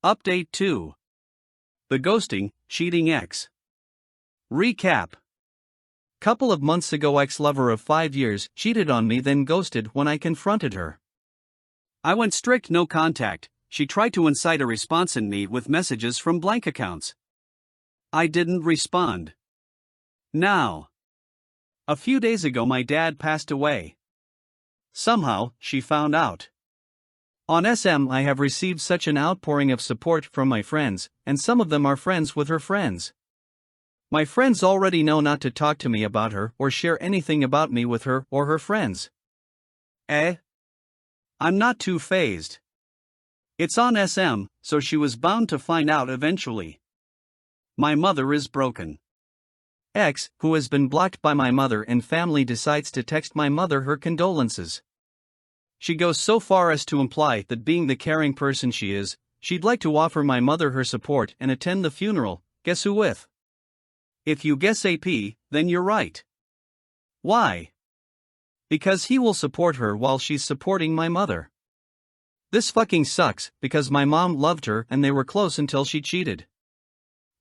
Update 2. The ghosting, cheating ex. Recap. Couple of months ago, ex-lover of 5 years cheated on me, then ghosted when I confronted her. I went strict no contact. She tried to incite a response in me with messages from blank accounts. I didn't respond. Now, a few days ago my dad passed away. Somehow, she found out. On SM I have received such an outpouring of support from my friends, and some of them are friends with her friends. My friends already know not to talk to me about her or share anything about me with her or her friends. I'm not too fazed. It's on SM, so she was bound to find out eventually. My mother is broken. Ex, who has been blocked by my mother and family, decides to text my mother her condolences. She goes so far as to imply that, being the caring person she is, she'd like to offer my mother her support and attend the funeral. Guess who with? If you guess AP, then you're right. Why? Because he will support her while she's supporting my mother. This fucking sucks, because my mom loved her and they were close until she cheated.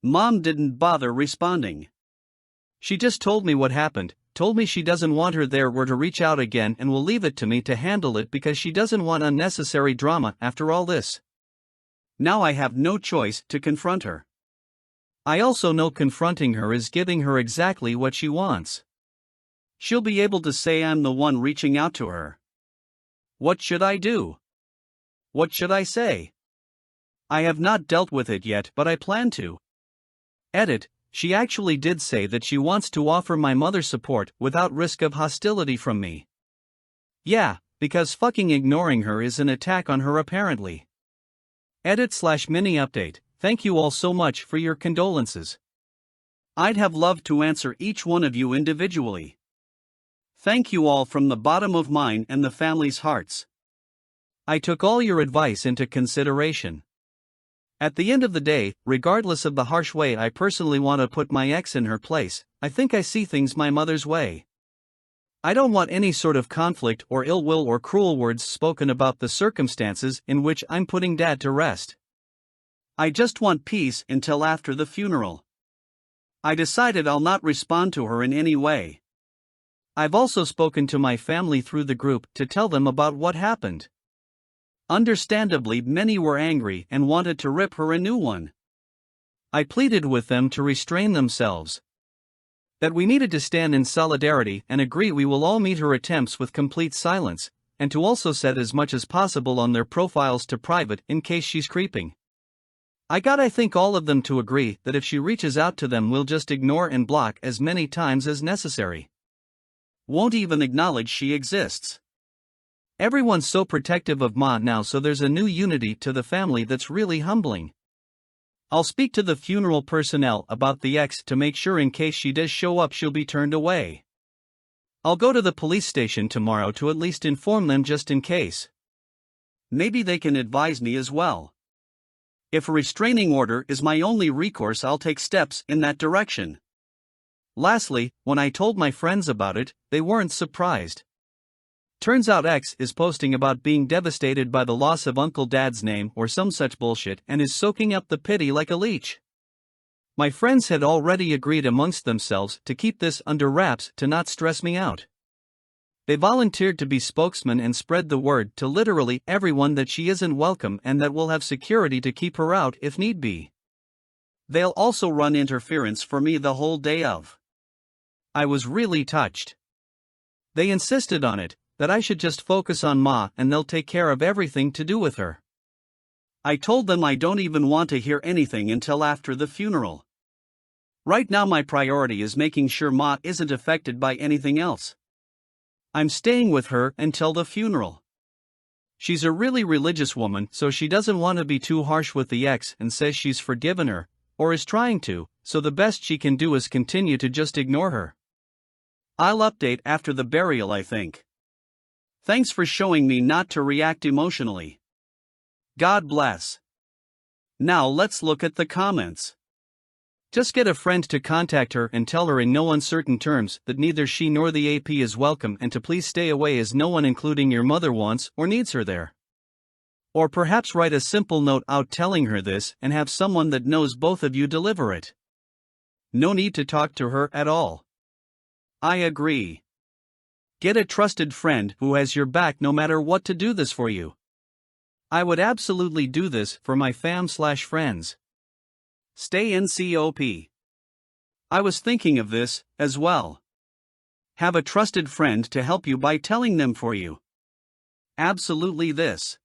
Mom didn't bother responding. She just told me what happened, told me she doesn't want her there, were to reach out again, and will leave it to me to handle it because she doesn't want unnecessary drama after all this. Now I have no choice to confront her. I also know confronting her is giving her exactly what she wants. She'll be able to say I'm the one reaching out to her. What should I do? What should I say? I have not dealt with it yet, but I plan to. Edit. She actually did say that she wants to offer my mother support without risk of hostility from me. Yeah, because fucking ignoring her is an attack on her apparently. Edit/mini update. Thank you all so much for your condolences. I'd have loved to answer each one of you individually. Thank you all from the bottom of mine and the family's hearts. I took all your advice into consideration. At the end of the day, regardless of the harsh way I personally want to put my ex in her place, I think I see things my mother's way. I don't want any sort of conflict or ill will or cruel words spoken about the circumstances in which I'm putting Dad to rest. I just want peace until after the funeral. I decided I'll not respond to her in any way. I've also spoken to my family through the group to tell them about what happened. Understandably, many were angry and wanted to rip her a new one. I pleaded with them to restrain themselves. That we needed to stand in solidarity and agree we will all meet her attempts with complete silence, and to also set as much as possible on their profiles to private in case she's creeping. I think all of them to agree that if she reaches out to them, we'll just ignore and block as many times as necessary. Won't even acknowledge she exists. Everyone's so protective of Ma now, so there's a new unity to the family that's really humbling. I'll speak to the funeral personnel about the ex to make sure in case she does show up she'll be turned away. I'll go to the police station tomorrow to at least inform them just in case. Maybe they can advise me as well. If a restraining order is my only recourse, I'll take steps in that direction. Lastly, when I told my friends about it, they weren't surprised. Turns out ex is posting about being devastated by the loss of Uncle Dad's name or some such bullshit and is soaking up the pity like a leech. My friends had already agreed amongst themselves to keep this under wraps to not stress me out. They volunteered to be spokesman and spread the word to literally everyone that she isn't welcome and that we'll have security to keep her out if need be. They'll also run interference for me the whole day of. I was really touched. They insisted on it, that I should just focus on Ma and they'll take care of everything to do with her. I told them I don't even want to hear anything until after the funeral. Right now my priority is making sure Ma isn't affected by anything else. I'm staying with her until the funeral. She's a really religious woman, so she doesn't want to be too harsh with the ex and says she's forgiven her, or is trying to, so the best she can do is continue to just ignore her. I'll update after the burial, I think. Thanks for showing me not to react emotionally. God bless. Now let's look at the comments. Just get a friend to contact her and tell her in no uncertain terms that neither she nor the AP is welcome and to please stay away as no one including your mother wants or needs her there. Or perhaps write a simple note out telling her this and have someone that knows both of you deliver it. No need to talk to her at all. I agree. Get a trusted friend who has your back no matter what to do this for you. I would absolutely do this for my fam/friends. Stay in COP. I was thinking of this, as well. Have a trusted friend to help you by telling them for you. Absolutely this.